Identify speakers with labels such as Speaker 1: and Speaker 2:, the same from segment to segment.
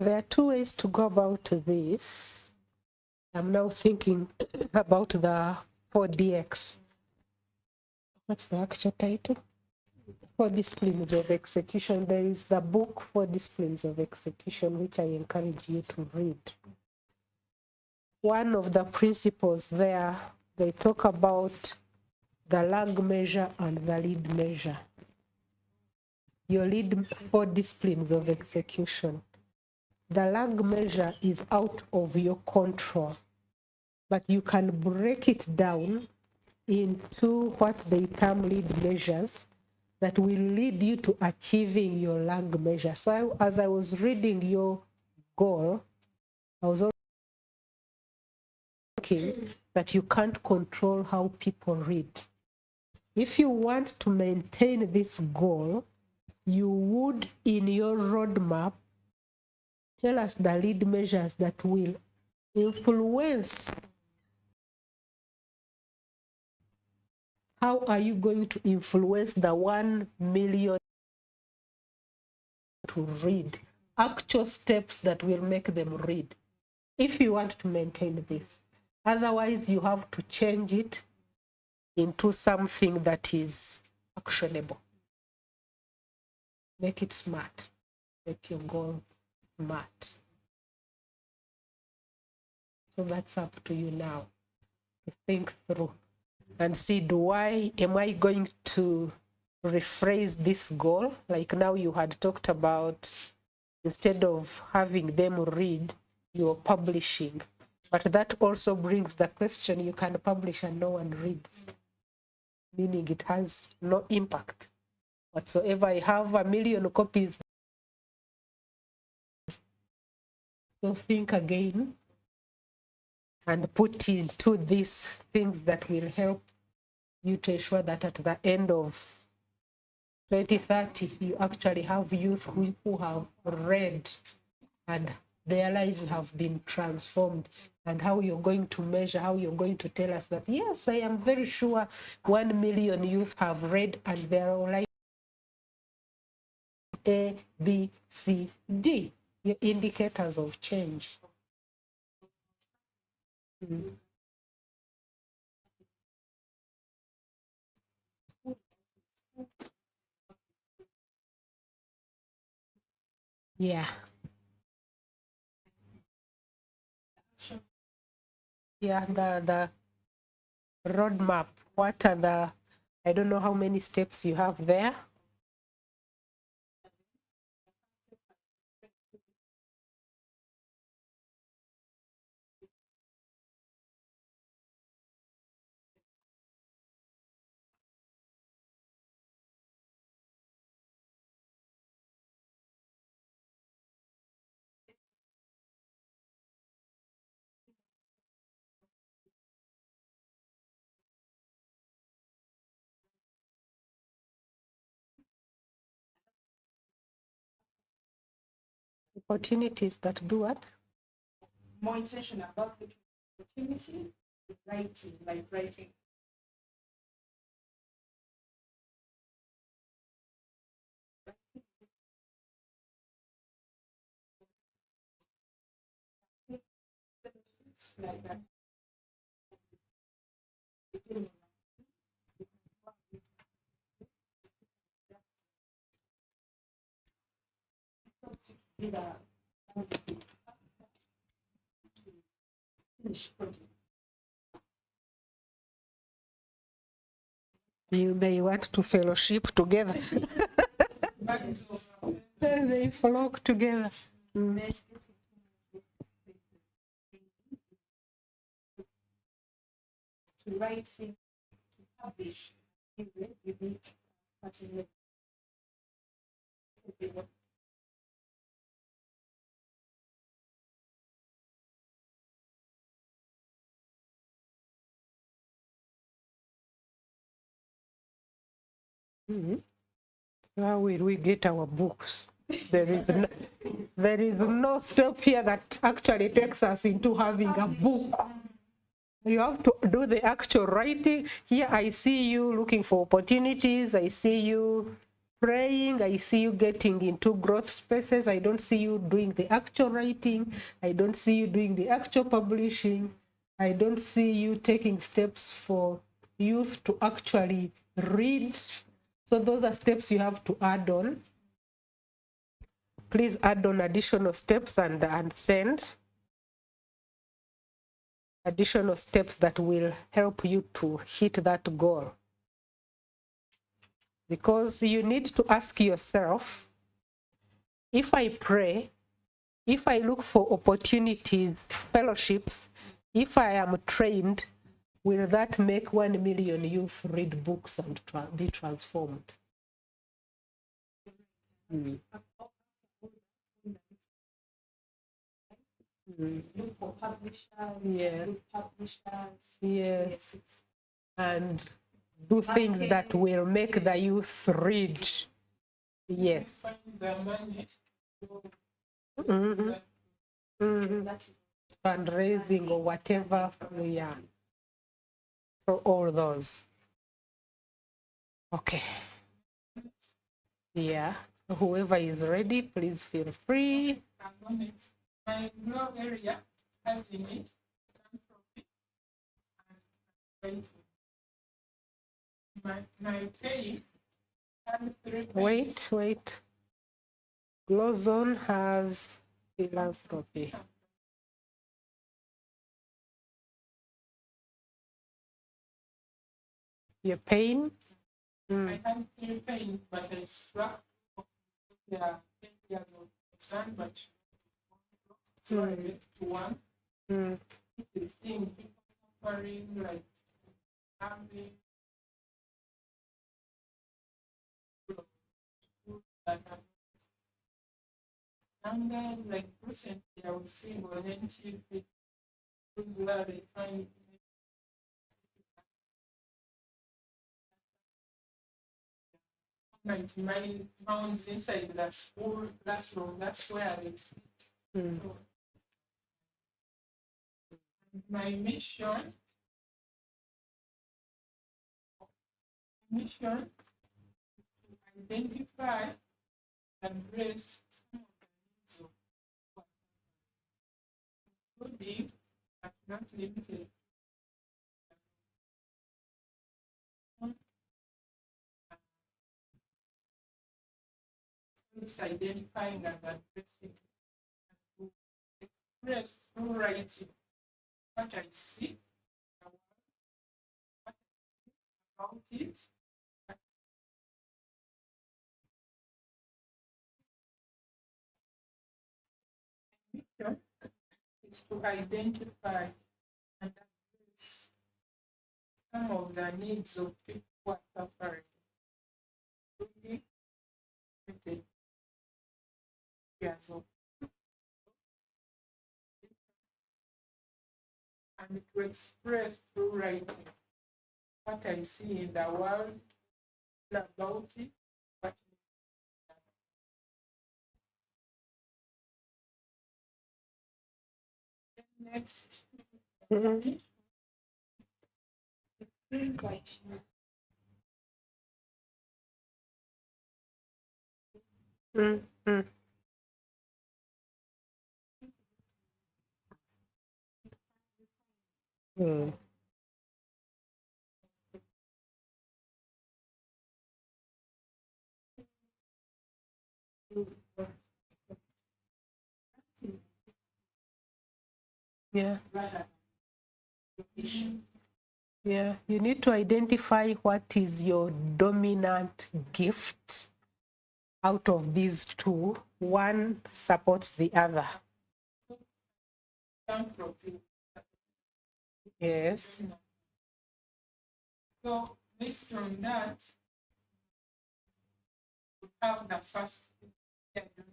Speaker 1: There are two ways to go about this. I'm now thinking about the 4DX. What's the actual title? 4 Disciplines of Execution. There is the book 4 Disciplines of Execution, which I encourage you to read. One of the principles there, they talk about the lag measure and the lead measure. Your lead 4 disciplines of execution. The lag measure is out of your control, but you can break it down into what they term lead measures that will lead you to achieving your lag measure. So as I was reading your goal, I was also thinking that you can't control how people read. If you want to maintain this goal, you would, in your roadmap, tell us the lead measures that will influence how are you going to influence the 1 million to read, actual steps that will make them read, if you want to maintain this. Otherwise, you have to change it into something that is actionable. Make it smart. Make your goal smart. So that's up to you now to think through and see, am I going to rephrase this goal? Like now you had talked about, instead of having them read, you're publishing. But that also brings the question, you can publish and no one reads, meaning it has no impact whatsoever. I have 1 million copies. So think again and put into these things that will help you to ensure that at the end of 2030, you actually have youth who have read and their lives have been transformed. And how you're going to measure, how you're going to tell us that, yes, I am very sure 1 million youth have read and their life A, B, C, D, your indicators of change. Yeah. Yeah, the roadmap. What are the, I don't know how many steps you have there. Opportunities that do what?
Speaker 2: More intentional about looking for opportunities, writing, like writing. Like that.
Speaker 1: You may want to fellowship together. They flock together.
Speaker 2: To write things, to publish, you need to
Speaker 1: How will we get our books? There is no step here that actually takes us into having a book. You have to do the actual writing. Here I see you looking for opportunities. I see you praying. I see you getting into growth spaces. I don't see you doing the actual writing. I don't see you doing the actual publishing. I don't see you taking steps for youth to actually read. So those are steps you have to add on. Please add on additional steps and send additional steps that will help you to hit that goal. Because you need to ask yourself, if I pray, if I look for opportunities, fellowships, if I am trained, will that make 1 million youth read books and be transformed? Mm.
Speaker 2: Look for publishers,
Speaker 1: Yes.
Speaker 2: publishers.
Speaker 1: Yes. And do things that will make the youth read. Yes. Mm-hmm. Mm-hmm. Fundraising or whatever. Yeah. So all those. Okay. Yeah. Whoever is ready, please feel free.
Speaker 2: My grow area has in it my pay and 3
Speaker 1: Wait. Glow Zone has philanthropy. Your pain?
Speaker 2: I have 3 pains, but I struck. They are 10 years of concern, but so I went to one. It is seeing people suffering, like having and then, like recently, I was seeing volunteer people where they trying 99 pounds inside that school classroom. That's where they sit. So, my mission is to identify and address some of the needs of including but not limited. So it's identifying and addressing and to express through writing what I see, what I think about it. Mission is to identify and address some of the needs of people who are suffering. Really limited areas of and to express through writing what I see in the world about it. What next? Things like
Speaker 1: Yeah.
Speaker 2: rather issue.
Speaker 1: Yeah. You need to identify what is your dominant gift out of these two. One supports the other.
Speaker 2: Philanthropy.
Speaker 1: Yes.
Speaker 2: So based on that, we have the first element.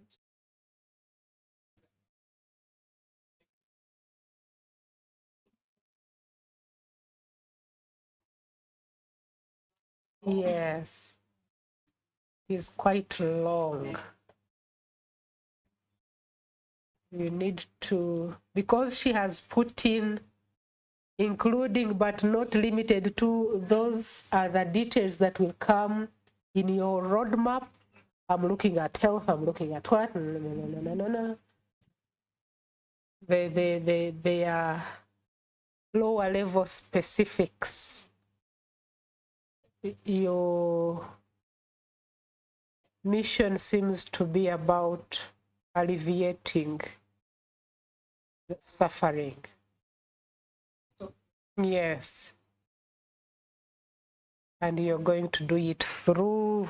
Speaker 1: Yes. It is quite long. You need to, because she has put in including but not limited to, those are the details that will come in your roadmap I'm looking at health, I'm looking at what? No. They are lower level specifics. Your mission seems to be about alleviating the suffering. Yes. And you're going to do it through.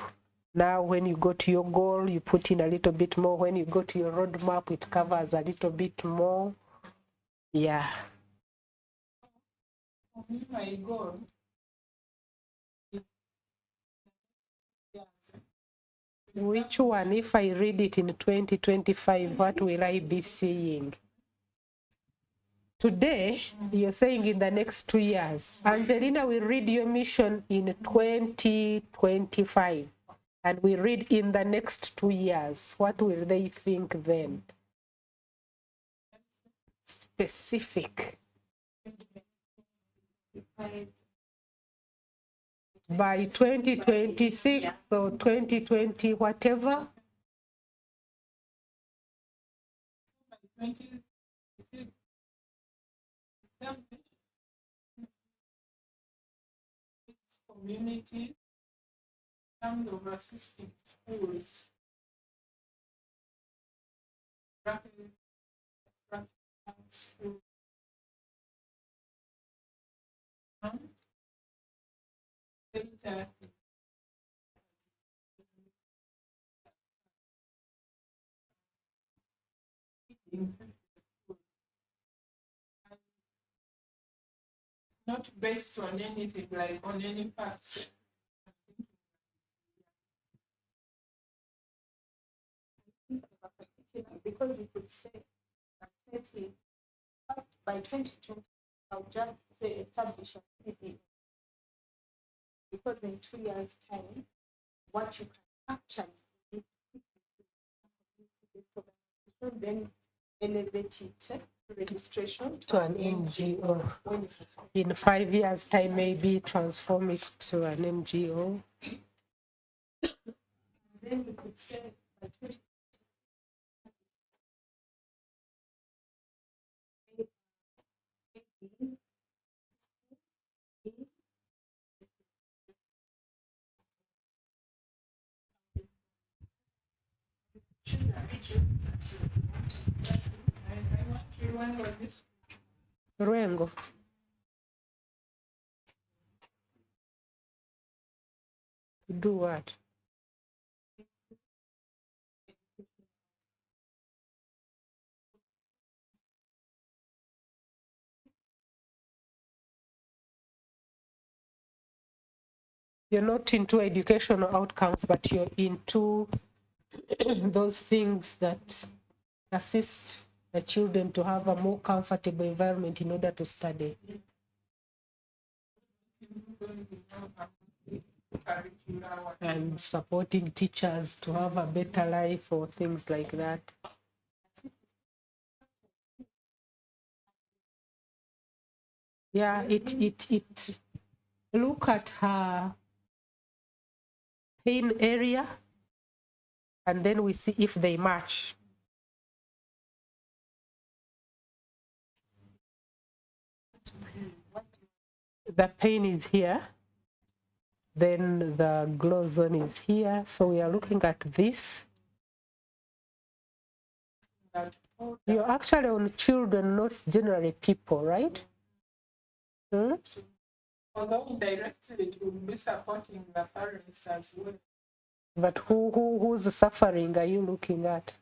Speaker 1: Now, when you go to your goal, you put in a little bit more. When you go to your roadmap, it covers a little bit more. Yeah.
Speaker 2: My goal is
Speaker 1: Which one? If I read it in 2025, what will I be seeing? Today, you're saying in the next 2 years. Angelina will read your mission in 2025. And we read in the next 2 years. What will they think then? Specific. By 2026 or 2020, whatever.
Speaker 2: by 2026. It's community in terms of assisting schools. School. It's not based on anything, like on any facts.
Speaker 3: Because you could say by 2020, I'll just say establish a CV. Because in 2 years' time, what you can actually do, then elevate it, registration
Speaker 1: to an NGO. In 5 years' time, maybe transform it to an NGO.
Speaker 3: Then you could say by 2020,
Speaker 1: Rengo. To do what? You're not into educational outcomes, but you're into those things that assist the children to have a more comfortable environment in order to study. And supporting teachers to have a better life or things like that. Yeah, it look at her pain area and then we see if they match. The pain is here, then the glow zone is here. So we are looking at this. You're actually on children, not generally people, right? Hmm?
Speaker 2: Although indirectly it will be supporting the parents as well.
Speaker 1: But who's suffering are you looking at?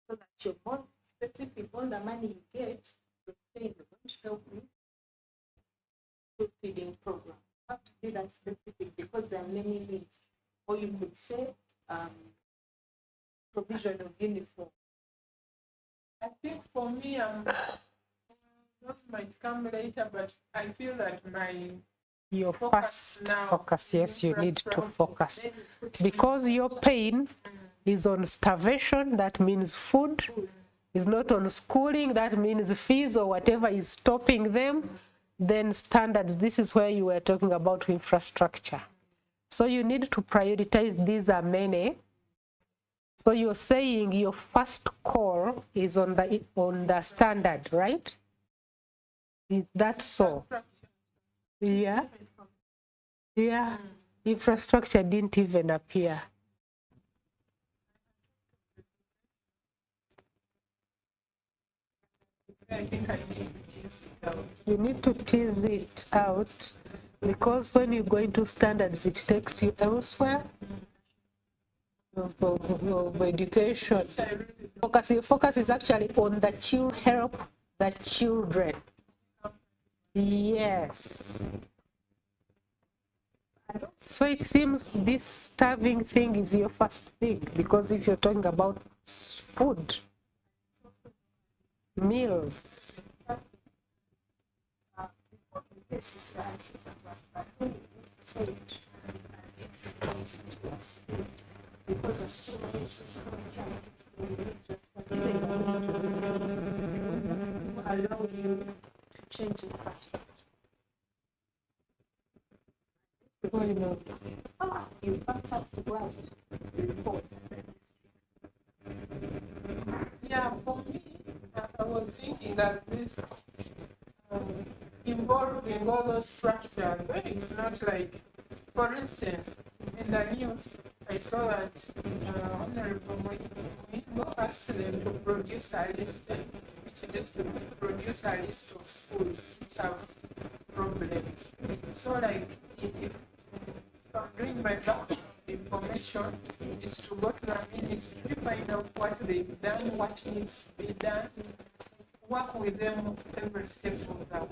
Speaker 3: so that you're more specific on the money you get, you're saying you're going to help me with feeding program. You have to be that specific because there are many needs. Or you could say provision of uniform.
Speaker 2: I think for me, Those might come later, but I feel that
Speaker 1: Your
Speaker 2: focus
Speaker 1: first
Speaker 2: now
Speaker 1: focus,
Speaker 2: is
Speaker 1: yes, you need to
Speaker 2: infrastructure.
Speaker 1: focus.
Speaker 2: Then you put
Speaker 1: Because your pain is on starvation, that means food. Is not on schooling, that means fees or whatever is stopping them. Then standards, this is where you were talking about infrastructure. So you need to prioritize. These are many. So you're saying your first call is on the standard, right? Is that so?
Speaker 2: infrastructure.
Speaker 1: Yeah. Yeah. Infrastructure didn't even appear.
Speaker 2: I think I need to tease it out.
Speaker 1: You need to tease it out, because when you go into standards, it takes you elsewhere of education.
Speaker 2: Which I really
Speaker 1: Your focus is actually on the help the children. Yes. So it seems this starving thing is your first thing, because if you're talking about food, meals.
Speaker 3: allow you to change infrastructure.
Speaker 1: Why not?
Speaker 3: You first have to go out and report.
Speaker 2: Yeah, for me, I was thinking that this involving all those structures, it's not like, for instance, in the news, I saw that Honorable Moigo asked them to produce a list, which is to produce a list of schools which have problems. So, like, if I'm doing my background information, it's to go to the ministry, find out what they've done, what needs to be done, work with them every step of the way.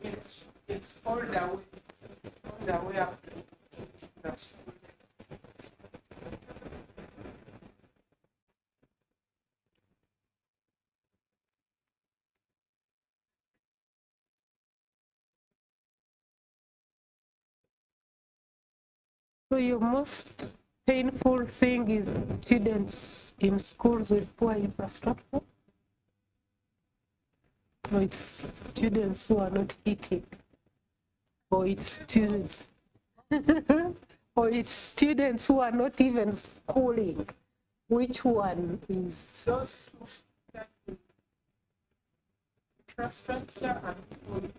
Speaker 2: Yes, it's all the way up to the school.
Speaker 1: So your most painful thing is students in schools with poor infrastructure? Or it's students who are not eating? Or it's students? Or it's students who are not even schooling? Which one is?
Speaker 2: Those two, that infrastructure and food.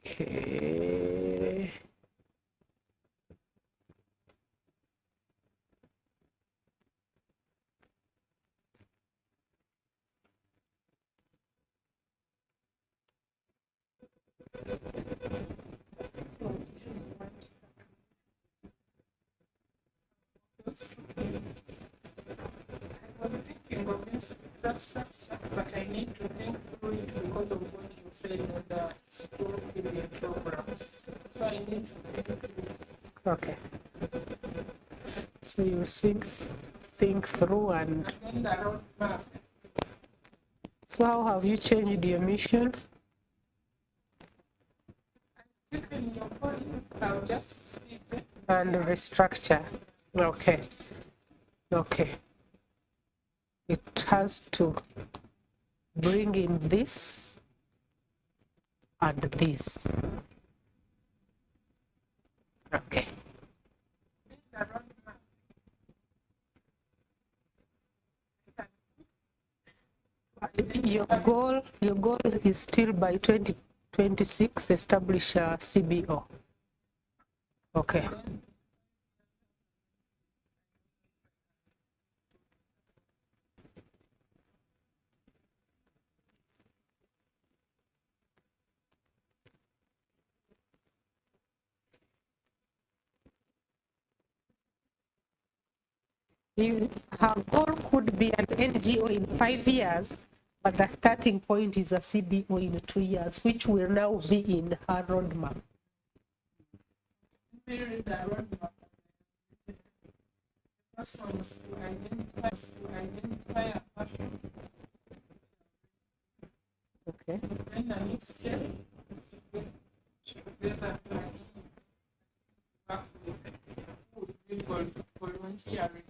Speaker 1: Okay.
Speaker 2: Those two. I was thinking of this infrastructure, but I need to think through it because of what you said on the school feeding programs. So I need to think through.
Speaker 1: Okay. So you think through, and
Speaker 2: And then the roadmap.
Speaker 1: so how have you changed your mission?
Speaker 2: Taken your points, I'll just see it.
Speaker 1: And restructure. Okay. Okay. It has to bring in this and this. Okay.
Speaker 2: The roadmap.
Speaker 1: Your goal is still by 2026 establish a CBO. Okay. Her goal could be an NGO in 5 years, but the starting point is a CBO in 2 years, which will now be in her roadmap.
Speaker 2: Build the roadmap. First one was to identify a passion
Speaker 1: Okay.
Speaker 2: Then the next step is to get together that work with volunteering.